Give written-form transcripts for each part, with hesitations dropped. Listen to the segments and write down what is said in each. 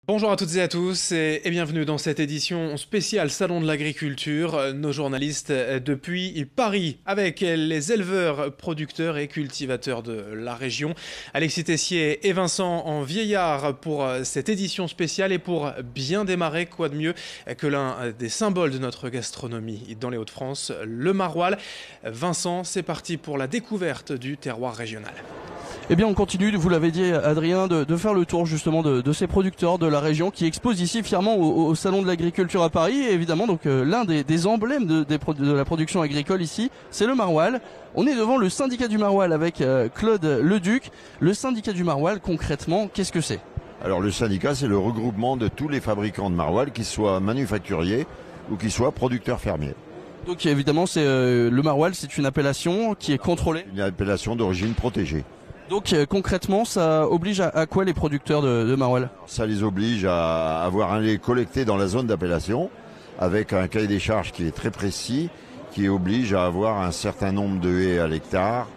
Bonjour à toutes et à tous et bienvenue dans cette édition spéciale Salon de l'Agriculture. Nos journalistes depuis Paris avec les éleveurs, producteurs et cultivateurs de la région. Alexis Tessier et Vincent en Vieillard pour cette édition spéciale et pour bien démarrer, quoi de mieux que l'un des symboles de notre gastronomie dans les Hauts-de-France, le maroilles. Vincent, c'est parti pour la découverte du terroir régional. Eh bien on continue, vous l'avez dit Adrien, de faire le tour justement de ces producteurs de la région qui exposent ici fièrement au Salon de l'Agriculture à Paris. Et évidemment donc l'un des emblèmes de la production agricole ici, c'est le maroilles. On est devant le syndicat du maroilles avec Claude Leduc. Le syndicat du maroilles, concrètement, qu'est-ce que c'est? Alors le syndicat, c'est le regroupement de tous les fabricants de maroilles, qu'ils soient manufacturiers ou qu'ils soient producteurs fermiers. Donc évidemment le maroilles, c'est une appellation qui est contrôlée. Une appellation d'origine protégée. Donc concrètement, ça oblige à quoi les producteurs de maroilles? Ça les oblige à avoir un lait collecté dans la zone d'appellation, avec un cahier des charges qui est très précis, qui oblige à avoir un certain nombre de haies à l'hectare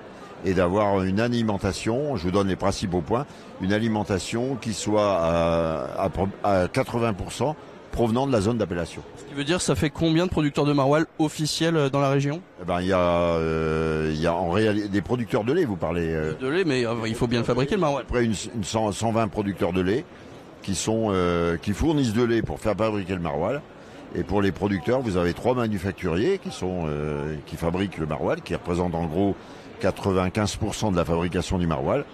et d'avoir une alimentation, je vous donne les principaux points, une alimentation qui soit à 80% provenant de la zone d'appellation. Ce qui veut dire, ça fait combien de producteurs de maroilles officiels dans la région? Eh ben, il y a en réalité des producteurs de lait, vous parlez. De lait, mais il faut bien le fabriquer le maroilles. Après 120 producteurs de lait qui fournissent de lait pour faire fabriquer le maroilles. Et pour les producteurs, vous avez 3 manufacturiers qui fabriquent le maroilles, qui représentent en gros 95% de la fabrication du maroilles.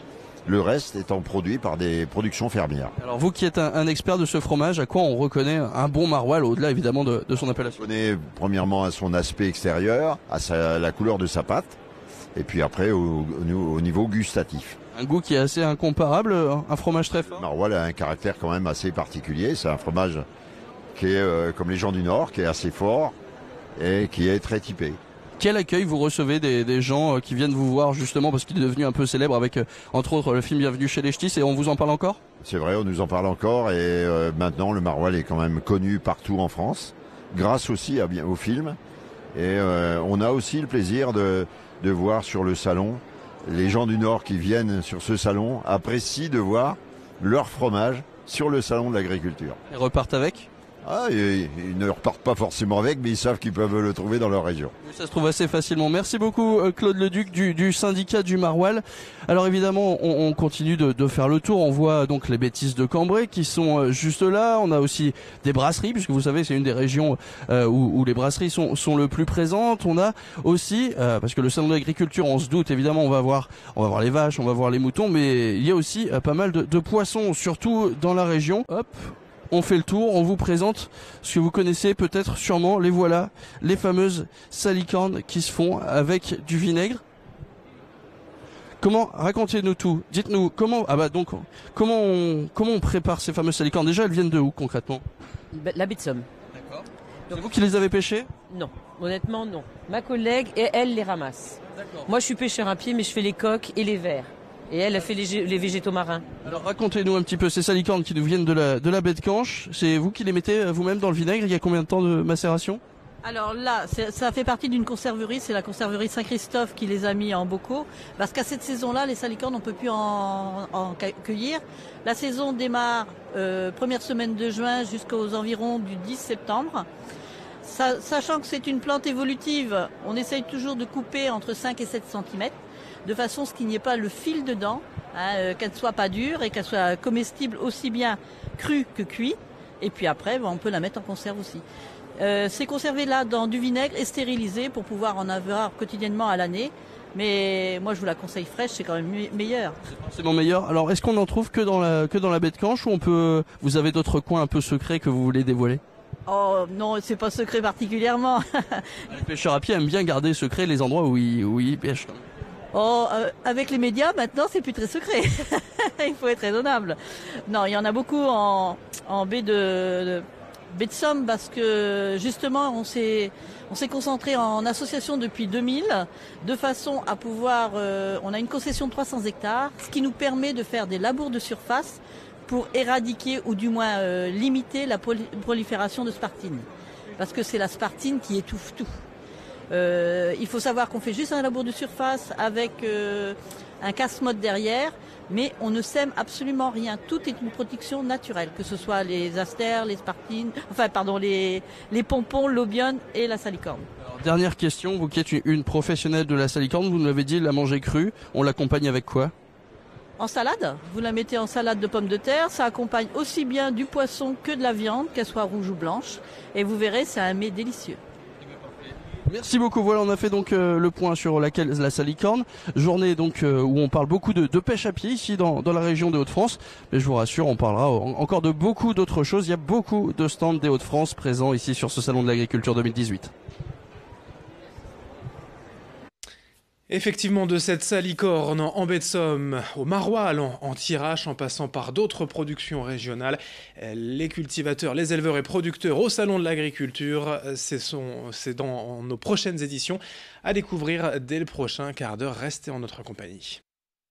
Le reste étant produit par des productions fermières. Alors vous qui êtes un expert de ce fromage, à quoi on reconnaît un bon maroilles au-delà évidemment de son appellation? On connaît premièrement à son aspect extérieur, à la couleur de sa pâte, et puis après au niveau gustatif. Un goût qui est assez incomparable, un fromage très fort. Le maroilles a un caractère quand même assez particulier, c'est un fromage qui est comme les gens du Nord, qui est assez fort et qui est très typé. Quel accueil vous recevez des gens qui viennent vous voir justement parce qu'il est devenu un peu célèbre avec entre autres le film Bienvenue chez les Ch'tis, et on vous en parle encore? C'est vrai, on nous en parle encore et maintenant le maroilles est quand même connu partout en France, grâce aussi au film. Et on a aussi le plaisir de voir sur le salon, les gens du Nord qui viennent sur ce salon apprécient de voir leur fromage sur le salon de l'agriculture. Ils repartent avec? Ah, ils ne repartent pas forcément avec, mais ils savent qu'ils peuvent le trouver dans leur région. Ça se trouve assez facilement. Merci beaucoup Claude Leduc du syndicat du maroilles. Alors évidemment, on continue de faire le tour. On voit donc les bêtises de Cambrai qui sont juste là. On a aussi des brasseries, puisque vous savez, c'est une des régions où les brasseries sont le plus présentes. On a aussi, parce que le salon de l'agriculture, on se doute évidemment, on va voir les vaches, on va voir les moutons, mais il y a aussi pas mal de poissons, surtout dans la région. Hop. On fait le tour, on vous présente ce que vous connaissez peut-être sûrement, les voilà, les fameuses salicornes qui se font avec du vinaigre. Racontez-nous tout, dites-nous comment on prépare ces fameuses salicornes. Déjà, elles viennent de où concrètement? La baie de Somme. D'accord. C'est vous qui les avez pêchées? Non, honnêtement non. Ma collègue, et elle les ramasse. Moi je suis pêcheur à pied, mais je fais les coques et les vers. Et elle a fait les végétaux marins. Alors racontez-nous un petit peu ces salicornes qui nous viennent de la baie de Canche. C'est vous qui les mettez vous-même dans le vinaigre? Il y a combien de temps de macération? Alors là, ça fait partie d'une conserverie, c'est la conserverie Saint-Christophe qui les a mis en bocaux. Parce qu'à cette saison-là, les salicornes, on ne peut plus en cueillir. La saison démarre première semaine de juin jusqu'aux environs du 10 septembre. Sachant que c'est une plante évolutive, on essaye toujours de couper entre 5 et 7 cm. De façon à ce qu'il n'y ait pas le fil dedans, qu'elle ne soit pas dure et qu'elle soit comestible aussi bien crue que cuite. Et puis après, on peut la mettre en conserve aussi. C'est conservé là dans du vinaigre et stérilisé pour pouvoir en avoir quotidiennement à l'année. Mais moi, je vous la conseille fraîche, c'est quand même meilleur. C'est forcément meilleur. Alors, est-ce qu'on en trouve que dans la baie de Canche, ou vous avez d'autres coins un peu secrets que vous voulez dévoiler? Oh non, c'est pas secret particulièrement. Les pêcheurs à pied aiment bien garder secret les endroits où ils pêchent. Oh, avec les médias, maintenant, c'est plus très secret. Il faut être raisonnable. Non, il y en a beaucoup en baie de Somme parce que, justement, on s'est concentré en association depuis 2000 de façon à pouvoir... on a une concession de 300 hectares, ce qui nous permet de faire des labours de surface pour éradiquer ou du moins limiter la prolifération de spartine. Parce que c'est la spartine qui étouffe tout. Il faut savoir qu'on fait juste un labour de surface avec un casse-mode derrière, mais on ne sème absolument rien. Tout est une production naturelle, que ce soit les asters, les spartines, les pompons, l'obione et la salicorne. Alors, dernière question, vous qui êtes une professionnelle de la salicorne, vous nous l'avez dit, la manger crue, on l'accompagne avec quoi? En salade, vous la mettez en salade de pommes de terre, ça accompagne aussi bien du poisson que de la viande, qu'elle soit rouge ou blanche, et vous verrez, c'est un mets délicieux. Merci beaucoup. Voilà, on a fait donc le point sur la salicorne. Journée donc où on parle beaucoup de pêche à pied ici dans la région des Hauts-de-France. Mais je vous rassure, on parlera encore de beaucoup d'autres choses. Il y a beaucoup de stands des Hauts-de-France présents ici sur ce salon de l'agriculture 2018. Effectivement, de cette salicorne en baie de Somme au maroilles en Thiérache, en passant par d'autres productions régionales, les cultivateurs, les éleveurs et producteurs au salon de l'agriculture, c'est dans nos prochaines éditions à découvrir dès le prochain quart d'heure. Restez en notre compagnie.